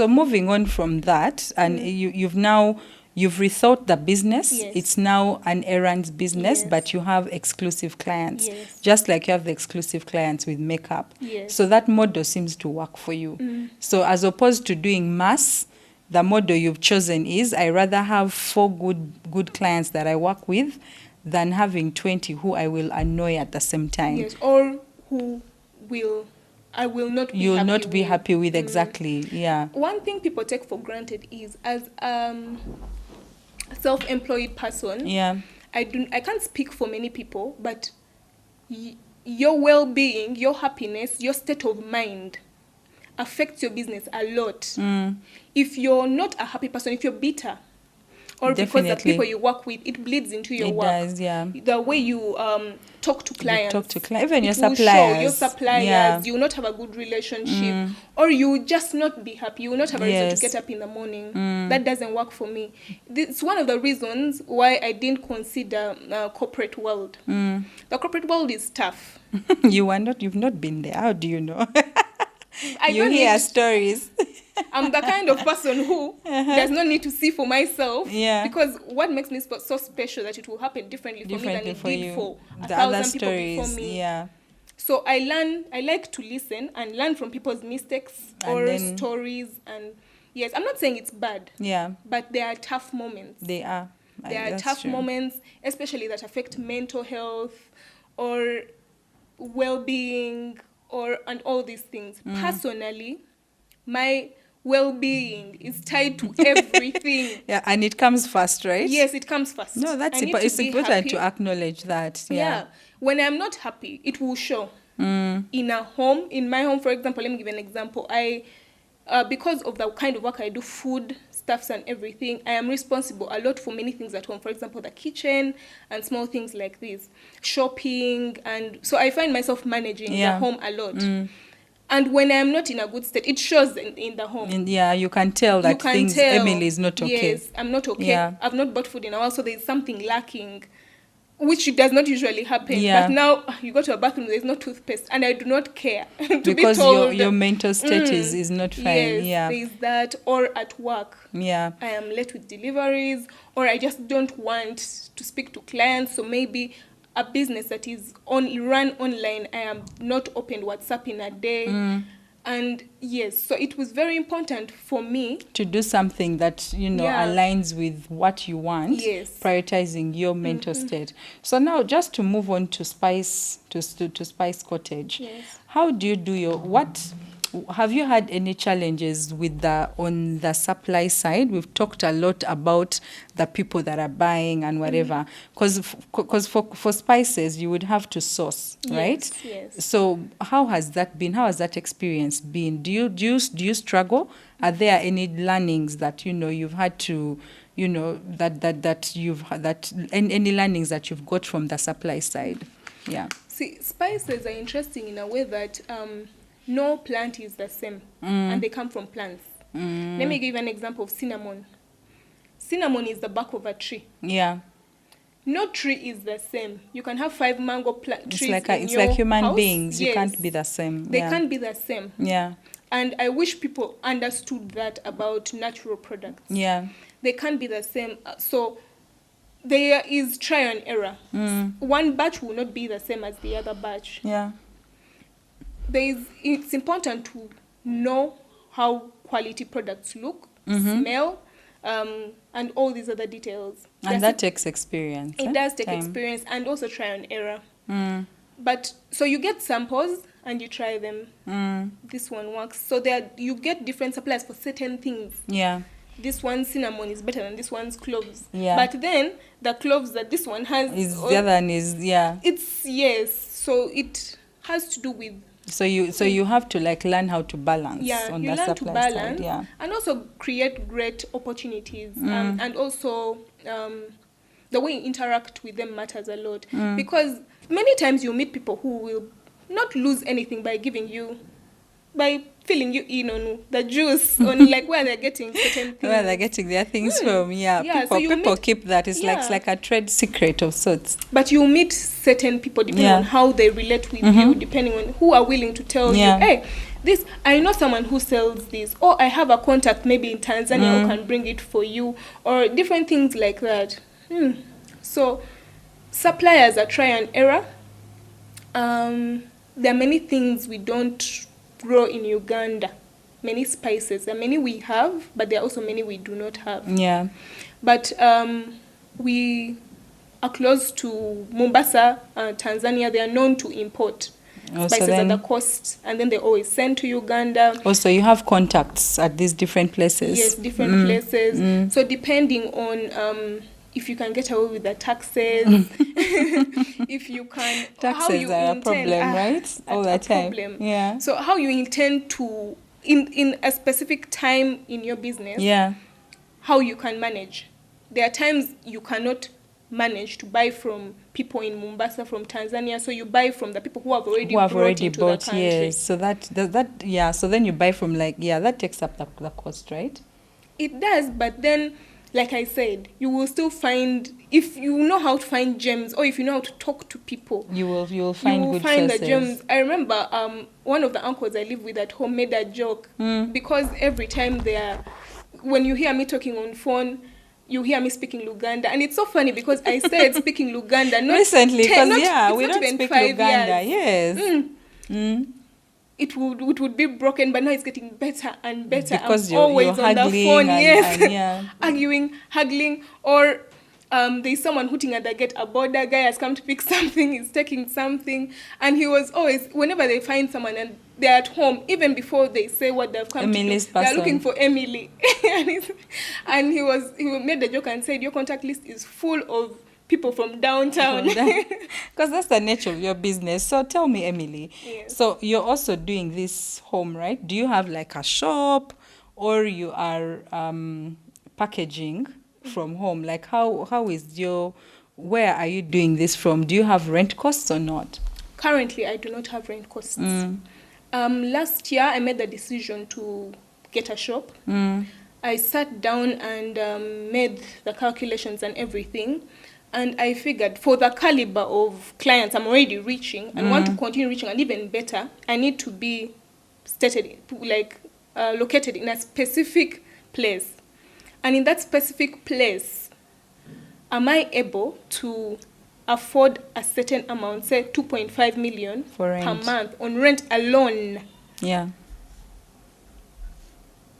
moving on from that, and you've rethought the business. Yes. It's now an errands business, but you have exclusive clients. Yes. Just like you have the exclusive clients with makeup. Yes. So that model seems to work for you. So as opposed to doing mass, the model you've chosen is, I rather have 4 good clients that I work with than having 20 who I will annoy at the same time. Yes, or who I will not be You'll happy not be with. happy with, exactly, yeah. One thing people take for granted is, as a self-employed person, I can't speak for many people, but your well-being, your happiness, your state of mind affects your business a lot. If you're not a happy person, if you're bitter, or Definitely. because the people you work with, it bleeds into your work. It does, yeah. The way you talk to clients. Even your suppliers. Show your suppliers. You will not have a good relationship. Or you will just not be happy. You will not have a reason to get up in the morning. That doesn't work for me. It's one of the reasons why I didn't consider corporate world. The corporate world is tough. You've not been there. How do you know? You hear stories. I'm the kind of person who does not need to see for myself. Because what makes me so special that it will happen differently for me than it did for 1,000 people before me. So I like to listen and learn from people's mistakes or stories. And yes, I'm not saying it's bad. But there are tough moments. There are tough moments, especially that affect mental health or well-being and all these things. Personally, my well-being is tied to everything. And it comes first, right? Yes, it comes first. No, it's important to acknowledge that. When I'm not happy, it will show. In my home, for example, let me give an example. Because of the kind of work I do, food, stuffs and everything, I am responsible a lot for many things at home. For example, the kitchen and small things like this, shopping, and so I find myself managing the home a lot. And when I'm not in a good state, it shows in the home. And you can tell that Emily is not okay. Yes, I'm not okay. I've not bought food in a while, so there's something lacking, which does not usually happen. But now you go to a bathroom, there's no toothpaste, and I do not care because your mental state is not fine. Yes, there's that. Or at work, I am late with deliveries, or I just don't want to speak to clients. So maybe a business that is run online, I am not opened WhatsApp in a day. And yes, so it was very important for me to do something that aligns with what you want, prioritizing your mental state. So now, just to move on to Spice Cottage, how do you do have you had any challenges on the supply side? We've talked a lot about the people that are buying and whatever, because for spices you would have to source, right? Yes. So how has that been? How has that experience been? Do you struggle? Are there any learnings that you've had to any learnings that you've got from the supply side? See, spices are interesting in a way that no plant is the same, and they come from plants. Let me give an example of cinnamon. Cinnamon is the bark of a tree. No tree is the same. You can have 5 mango trees it's like human beings. You can't be the same. They can't be the same. And I wish people understood that about natural products. They can't be the same. So there is try and error. One batch will not be the same as the other batch. it's important to know how quality products look, smell, and all these other details. And that takes experience. It does take experience, and also try and error. But so you get samples and you try them. This one works. So you get different suppliers for certain things. Yeah. This one cinnamon is better than this one's cloves. Yeah. But then the cloves that this one has the other one is It's so it has to do with. So you have to like learn how to balance on the supply side. Yeah. And also create great opportunities. And also the way you interact with them matters a lot. Because many times you meet people who will not lose anything by filling you in on the juice, on like where they're getting certain things. Where they're getting their things from, people keep that. It's like a trade secret of sorts. But you meet certain people depending on how they relate with you, depending on who are willing to tell you, hey, this, I know someone who sells this, or I have a contact maybe in Tanzania who can bring it for you, or different things like that. So suppliers are try and error. There are many things we don't grow in Uganda. Many spices. There are many we have, but there are also many we do not have. Yeah. But we are close to Mombasa, Tanzania. They are known to import spices at the coast, and then they always send to Uganda. Also, you have contacts at these different places. Yes, different places. So depending on if you can get away with the taxes, if you can... Taxes are a problem, right? All the time. Problem. Yeah. So how you intend to, in a specific time in your business, how you can manage. There are times you cannot manage to buy from people in Mombasa, from Tanzania, so you buy from the people who have already bought into the country. Yes, so so then you buy from that takes up the cost, right? It does, but then... Like I said, you will still find, if you know how to find gems, or if you know how to talk to people, you will find the gems. I remember one of the uncles I live with at home made a joke because every time when you hear me talking on phone, you hear me speaking Luganda, and it's so funny because I said speaking Luganda not recently because we don't speak Luganda. Years. Yes. It would be broken, but now it's getting better and better. Because I'm always you're on the phone, yes. Arguing, haggling, or there's someone hooting at the gate. A border guy has come to pick something, he's taking something, and he was always, whenever they find someone and they're at home, even before they say what they've come Emily's to do, they're looking for Emily. and he made the joke and said, your contact list is full of people from downtown. Because that's the nature of your business. So tell me, Emily, so you're also doing this home, right? Do you have like a shop, or you are packaging from home? Like how is where are you doing this from? Do you have rent costs or not? Currently, I do not have rent costs. Last year, I made the decision to get a shop. I sat down and made the calculations and everything. And I figured for the caliber of clients I'm already reaching and want to continue reaching, and even better, I need to be located in a specific place. And in that specific place, am I able to afford a certain amount, say 2.5 million per month on rent alone? Yeah.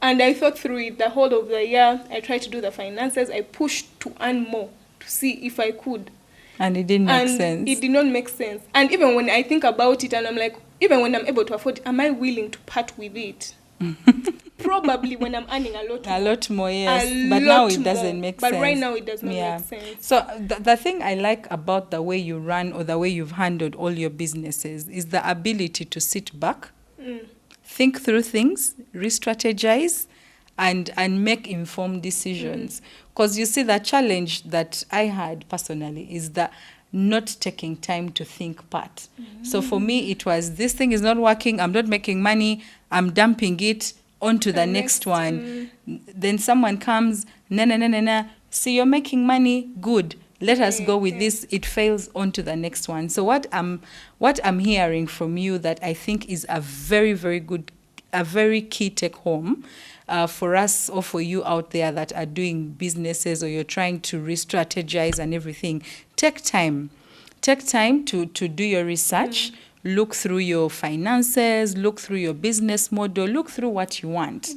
And I thought through it the whole of the year. I tried to do the finances. I pushed to earn more, to see if I could. And it didn't make sense. It did not make sense. And even when I think about it and I'm like, even when I'm able to afford it, am I willing to part with it? Probably when I'm earning a lot more, yes. But now it doesn't make sense. But right now it does not make sense. So the thing I like about the way you run, or the way you've handled all your businesses, is the ability to sit back, think through things, re-strategize, and make informed decisions. Because you see, the challenge that I had personally is that not taking time to think part. So for me, it was, this thing is not working, I'm not making money, I'm dumping it onto the next one. Then someone comes, na, see, you're making money, good, let us go with this, it fails onto the next one. So what I'm hearing from you that I think is a very, very good, a very key take home for us, or for you out there that are doing businesses, or you're trying to re-strategize and everything, take time to do your research, look through your finances, look through your business model, look through what you want.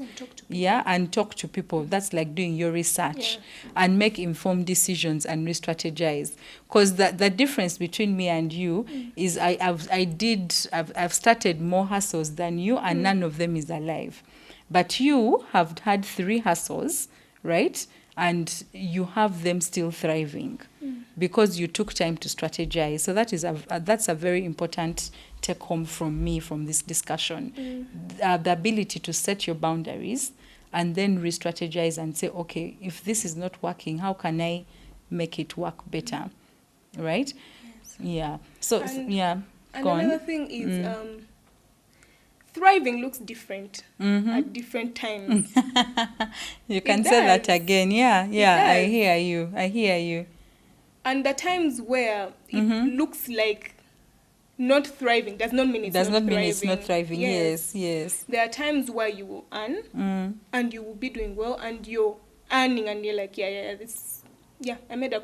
And talk to people. That's like doing your research and make informed decisions and re-strategize. Because the difference between me and you is I've started more hustles than you, and none of them is alive. But you have had 3 hustles, right? And you have them still thriving because you took time to strategize. So that's a very important take home from me from this discussion. The ability to set your boundaries and then re-strategize and say, okay, if this is not working, how can I make it work better? Right? Yes. Yeah. So, and go on. Another thing is thriving looks different at different times. You can say that again. Yeah. I hear you. And the times where it looks like not thriving does not mean it's not thriving. Yes. There are times where you will earn and you will be doing well, and you're earning and you're like, I made a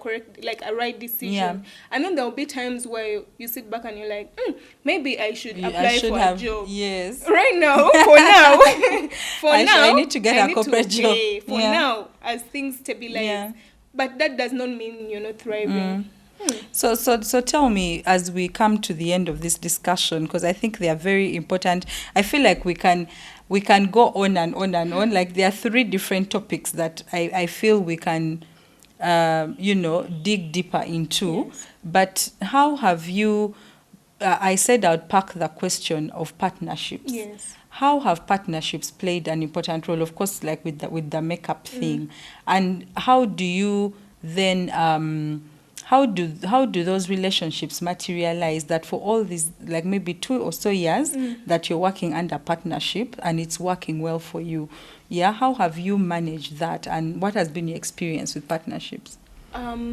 right decision. Yeah. And then there will be times where you sit back and you're like, maybe I should apply for a job. Yes. Right now, I need to get a corporate job. Now, as things stabilize. Yeah. But that does not mean you're not thriving. So tell me, as we come to the end of this discussion, because I think they are very important. I feel like we can go on and on and on. Like there are 3 different topics that I feel we can dig deeper into. Yes. But how have you, I said I'd pack the question of partnerships. Yes. How have partnerships played an important role, of course, like with the makeup thing? And how do you then, how do those relationships materialize that for all these, like maybe 2 or so years that you're working under partnership and it's working well for you? Yeah, how have you managed that, and what has been your experience with partnerships?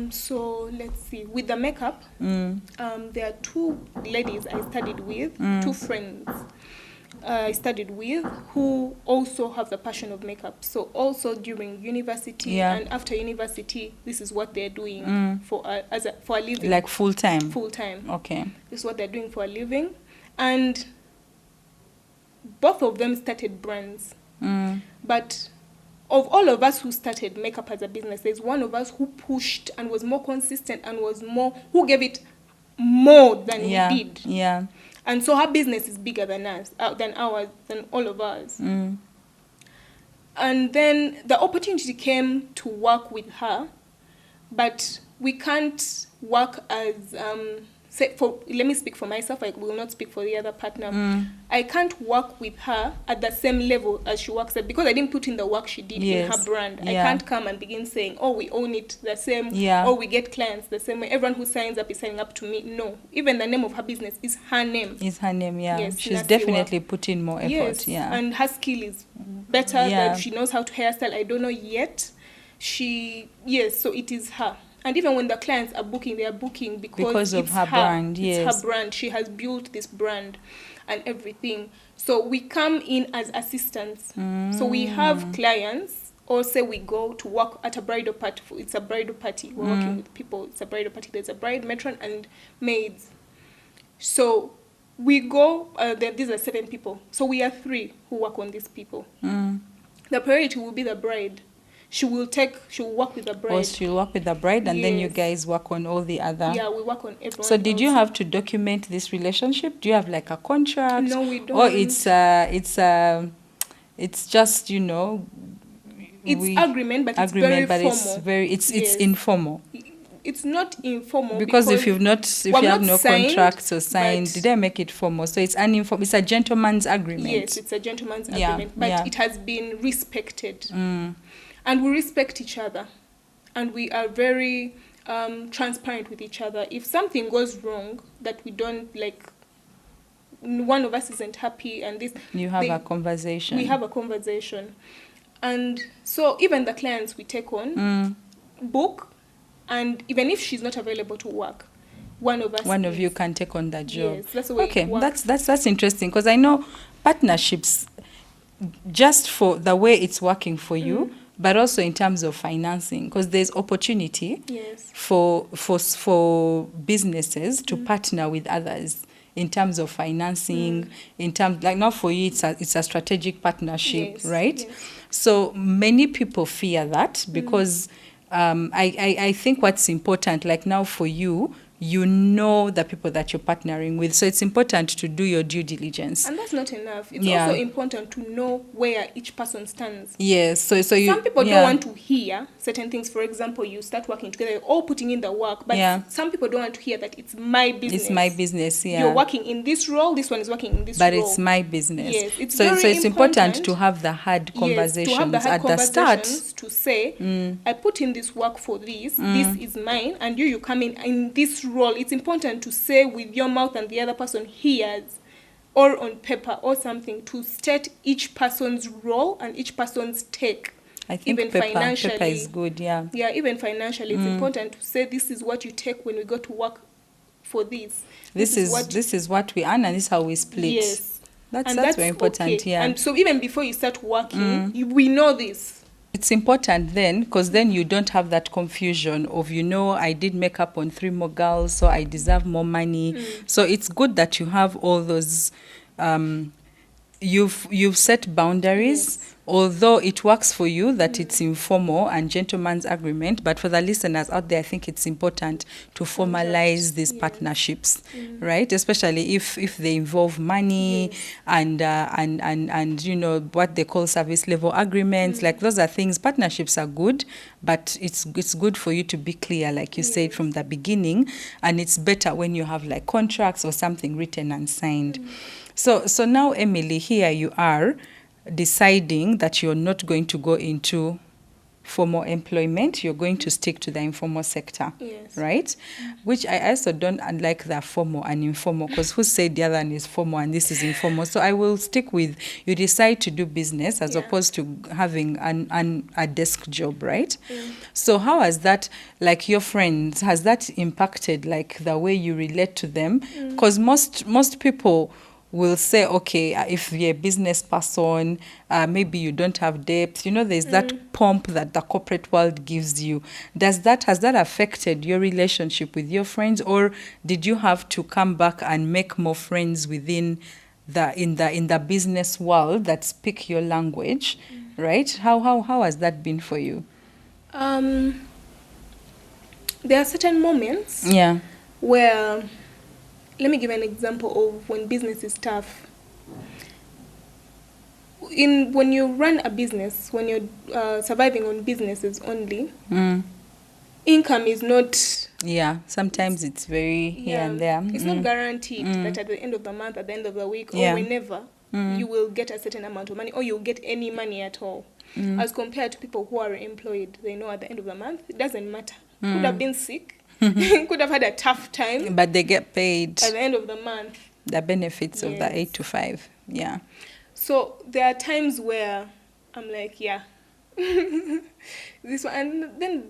So let's see. With the makeup, there are 2 ladies I studied with, 2 friends I studied with who also have the passion of makeup. So also during university and after university, this is what they're doing for a living. Like full time. Full time. Okay. This is what they're doing for a living, and both of them started brands. But of all of us who started makeup as a business, there's one of us who pushed and was more consistent and who gave it more than we did. Yeah. And so her business is bigger than us, than all of ours. And then the opportunity came to work with her, but we can't work as let me speak for myself. I will not speak for the other partner. I can't work with her at the same level as she works at, because I didn't put in the work she did in her brand. I can't come and begin saying, oh, we own it the same, or we get clients the same way. Everyone who signs up is signing up to me. No. Even the name of her business is her name. Yes, she's definitely put in more effort. And her skill is better. That she knows how to hairstyle. I don't know yet. So it is her. And even when the clients are booking, they are booking because of her brand. It's her brand. She has built this brand and everything. So we come in as assistants. So we have clients, or say we go to work at a bridal party. It's a bridal party. We're working with people. It's a bridal party. There's a bride, matron, and maids. So we go, these are 7 people. So we are 3 who work on these people. The priority will be the bride. She will work with the bride. Or she'll work with the bride, and then you guys work on all the other. Yeah, we work on everyone. So did you have to document this relationship? Do you have like a contract? No, we don't. Or it's just, it's agreement, but it's very formal. It's informal. It's not informal because if you have no contracts or signed, did I make it formal? So it's it's a gentleman's agreement. Yes, it's a gentleman's agreement, but it has been respected. And we respect each other, and we are very transparent with each other. If something goes wrong that we don't like, one of us isn't happy, and this, you have a conversation. We have a conversation, and so even the clients we take on book, and even if she's not available to work, one of you can take on that job. Yes, that's the way it works. That's interesting, because I know partnerships, just for the way it's working for you. But also in terms of financing, because there's opportunity for businesses to partner with others in terms of financing, in terms, like, not for you, it's a strategic partnership, Yes, right? yes. So many people fear that because I think what's important, like now for you, you know the people that you're partnering with. So it's important to do your due diligence. And that's not enough. It's also important to know where each person stands. Yes. So you, some people don't want to hear certain things. For example, you start working together, you're all putting in the work, but some people don't want to hear that it's my business. It's my business, yeah. You're working in this role, this one is working in this role. But it's my business. Yes, it's so very it's important to have the hard Yes, conversations to have the hard at the start. To say, I put in this work for this, this is mine, and you come in this role. It's important to say with your mouth and the other person hears, or on paper or something, to state each person's role and each person's take. I think even paper is good, yeah. Yeah, even financially, it's important to say this is what you take when we go to work for this. This is what we earn, and this is how we split. Yes. That's very important, okay. yeah. And so even before you start working, we know this. It's important then, because then you don't have that confusion of, I did makeup on 3 more girls, so I deserve more money. So it's good that you have all those, you've set boundaries, although it works for you that it's informal and gentleman's agreement. But for the listeners out there, I think it's important to formalize these partnerships, right? Especially if they involve money and what they call service level agreements. Like, those are things. Partnerships are good, but it's good for you to be clear, like you said from the beginning. And it's better when you have like contracts or something written and signed. So now, Emily, here you are deciding that you're not going to go into formal employment, you're going to stick to the informal sector, right? Which I also don't like the formal and informal, because who said the other one is formal and this is informal? So I will stick with, you decide to do business as opposed to having a desk job, right? So how has that, like your friends, has that impacted like the way you relate to them? Because most people will say, okay, if you're a business person, maybe you don't have debt. There's that pomp that the corporate world gives you. Has that affected your relationship with your friends, or did you have to come back and make more friends within in the business world that speak your language, right? How has that been for you? There are certain moments where, let me give an example of when business is tough. When you run a business, when you're surviving on businesses only, income is not... Yeah, sometimes it's very here and there. It's not guaranteed that at the end of the month, at the end of the week, or whenever, you will get a certain amount of money, or you'll get any money at all. As compared to people who are employed, they know at the end of the month, it doesn't matter. Could have been sick. Could have had a tough time, but they get paid at the end of the month. The benefits of the 8 to 5, So there are times where I'm like, this one, and then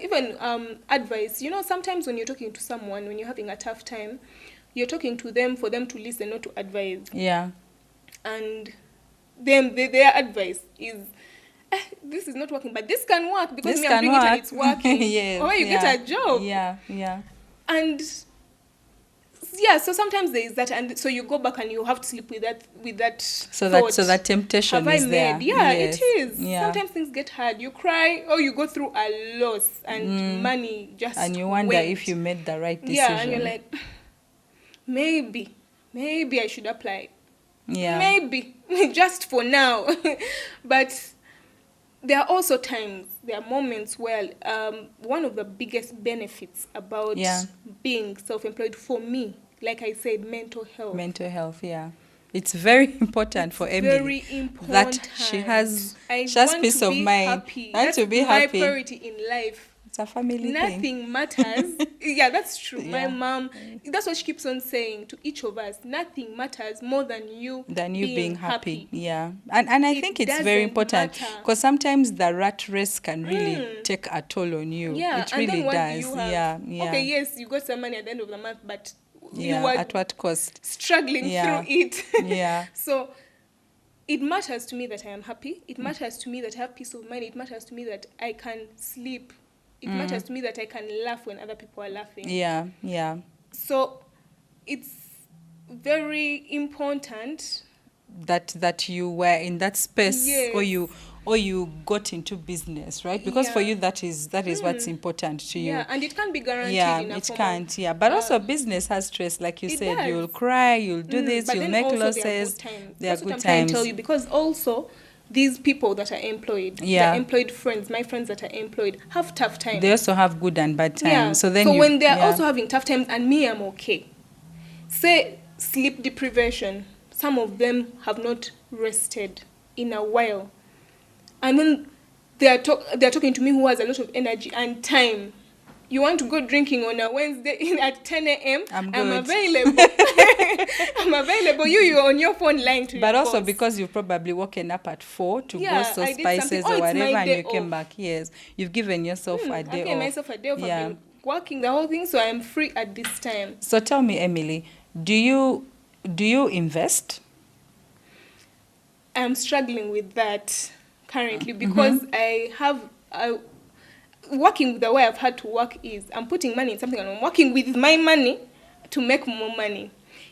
even advice. Sometimes when you're talking to someone, when you're having a tough time, you're talking to them for them to listen, not to advise. And their advice is, this is not working, but this can work because I'm doing it and it's working. Or you get a job. And so sometimes there is that, and so you go back and you have to sleep with that so thought. So that temptation is there. It is. Sometimes things get hard. You cry, or you go through a loss, and money just and you wonder if you made the right decision. And you're like, maybe I should apply. Maybe just for now. But there are also times, there are moments where one of the biggest benefits about being self-employed for me, like I said, mental health. It's very important for Emily. Very important. That she has peace of mind. That's to be happy. My priority in life. It's a family thing. Nothing matters. That's true. My mom, that's what she keeps on saying to each of us. Nothing matters more than you being happy. And I think it's very important, because sometimes the rat race can really take a toll on you. It really does. Okay, yes, you got some money at the end of the month, but you were at what cost? Struggling through it. So it matters to me that I am happy. It matters to me that I have peace of mind. It matters to me that I can sleep. It matters to me that I can laugh when other people are laughing. Yeah. So it's very important that you were in that space, yes. or you got into business, right? Because for you that is what's important to you. Yeah, and it can't be guaranteed. Yeah, in a it form can't. of, Yeah, but also business has stress, like you said. does. You'll cry, you'll do this, but you'll then make also losses. There are good times. That's what I'm trying to tell you, because also these people that are employed, the employed friends, my friends that are employed, have tough times. They also have good and bad times. Yeah. So then when they're also having tough times, and me, I'm okay. Say sleep deprivation. Some of them have not rested in a while, and when they're talking to me, who has a lot of energy and time. You want to go drinking on a Wednesday at 10 a.m. I'm available. I'm available. You're on your phone line to. But also because you've probably woken up at 4 to go sow spices or whatever, and you came back. Yes, you've given yourself a day off. I've given myself a day off. I've been working the whole thing, so I'm free at this time. So tell me, Emily, do you invest? I'm struggling with that currently because working the way I've had to work is I'm putting money in something and I'm working with my money to make more money.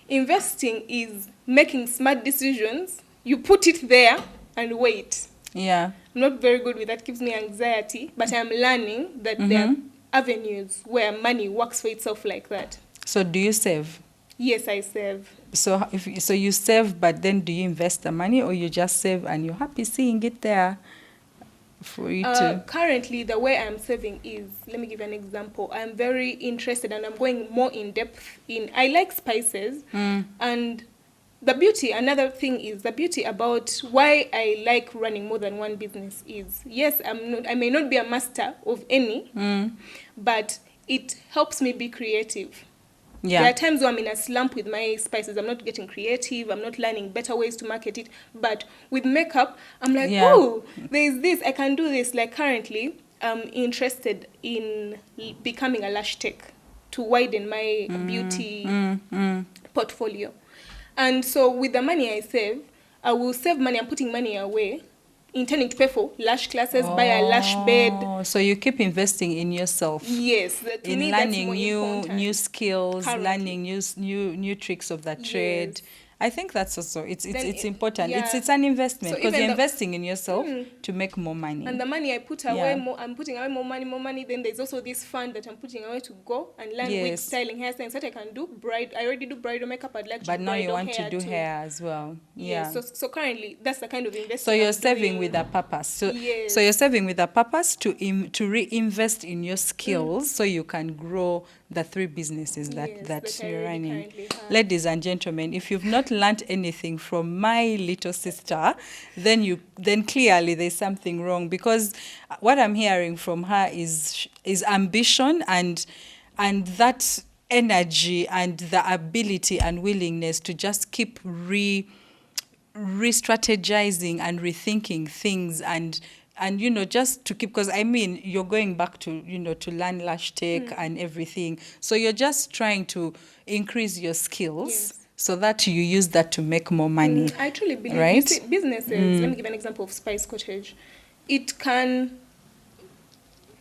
Investing is making smart decisions. You put it there and wait. Yeah. I'm not very good with that. It gives me anxiety, but I'm learning that there are avenues where money works for itself like that. So do you save? Yes, I save. So so you save, but then do you invest the money, or you just save and you're happy seeing it there for you to? Currently, the way I'm saving is, let me give you an example. I'm very interested and I'm going more in depth in, I like spices. And another thing is the beauty about why I like running more than one business is, yes, I may not be a master of any, but it helps me be creative. Yeah. There are times where I'm in a slump with my spices. I'm not getting creative. I'm not learning better ways to market it. But with makeup, I'm like, oh, there's this. I can do this. Like currently, I'm interested in becoming a lash tech to widen my beauty portfolio. And so with the money I save, I will save money. I'm putting money away, intending to pay for lash classes, buy a lash bed. So you keep investing in yourself. Yes, in learning new skills, learning new tricks of the trade. I think that's also it's important. Yeah. It's an investment because you're investing in yourself to make more money. And the money I put away, I'm putting away more money. Then there's also this fund that I'm putting away to go and learn wig styling, hairstyling. So that I can do I already do bridal makeup. I'd like to do but now you want hair to do hair as well. Yeah. So currently that's the kind of investment. So you're saving with a purpose. So you're saving with a purpose to reinvest in your skills so you can grow the 3 businesses that you're running. Ladies and gentlemen, if you've not learned anything from my little sister, then clearly there's something wrong, because what I'm hearing from her is ambition and that energy and the ability and willingness to just keep re-strategizing and rethinking things and just to keep, because I mean, you're going back to, to learn lash tech and everything. So you're just trying to increase your skills so that you use that to make more money. I truly believe, right? You see, businesses, let me give an example of Spice Cottage. It can,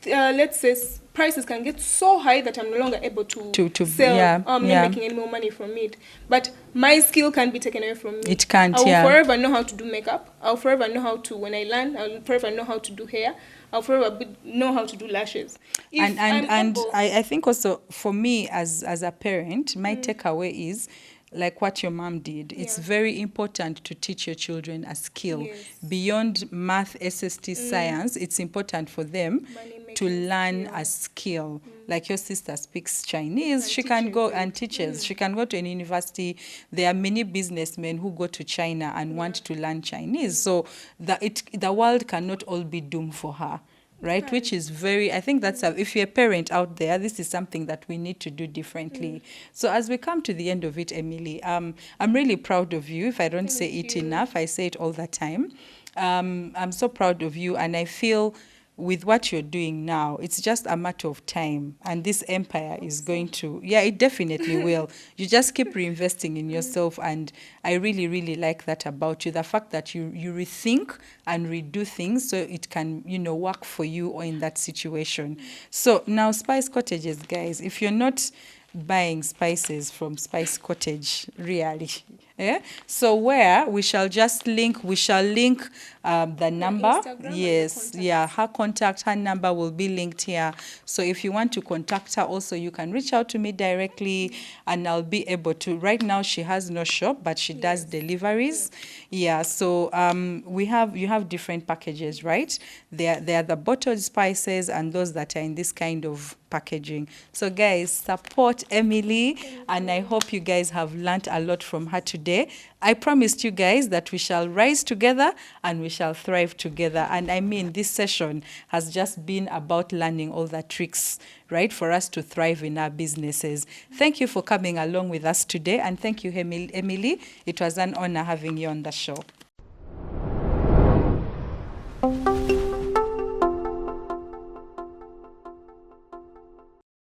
let's say, prices can get so high that I'm no longer able to sell. I'm not making any more money from it. But my skill can be taken away from me. It can't, I will forever know how to do makeup. I'll forever know how to, when I learn, I'll forever know how to do hair. I'll forever know how to do lashes. I think also for me as a parent, my takeaway is, like what your mom did, it's very important to teach your children a skill. Beyond math, SST, science, it's important for them to learn a skill. Like your sister speaks Chinese, she can go and teaches. She can go to an university. There are many businessmen who go to China and want to learn Chinese. So the world cannot all be doomed for her. Right, which is I think that's if you're a parent out there, this is something that we need to do differently. So as we come to the end of it, Emily, I'm really proud of you. If I don't say it enough, I say it all the time. I'm so proud of you, and I feel with what you're doing now, it's just a matter of time, and this empire is going to, it definitely will. You just keep reinvesting in yourself, and I really, really like that about you, the fact that you rethink and redo things so it can, work for you or in that situation. So now, Spice Cottages, guys, if you're not buying spices from Spice Cottage, really. Yeah. So where we shall link the number. Instagram Yes, yeah, her contact, her number will be linked here. So if you want to contact her also, you can reach out to me directly and I'll be able to. Right now she has no shop, but she does deliveries. Yeah, so you have different packages, right? There are the bottled spices and those that are in this kind of packaging. So guys, support Emily, and I hope you guys have learned a lot from her today. I promised you guys that we shall rise together and we shall thrive together. And I mean, this session has just been about learning all the tricks, right, for us to thrive in our businesses. Thank you for coming along with us today, and thank you, Emily. It was an honor having you on the show.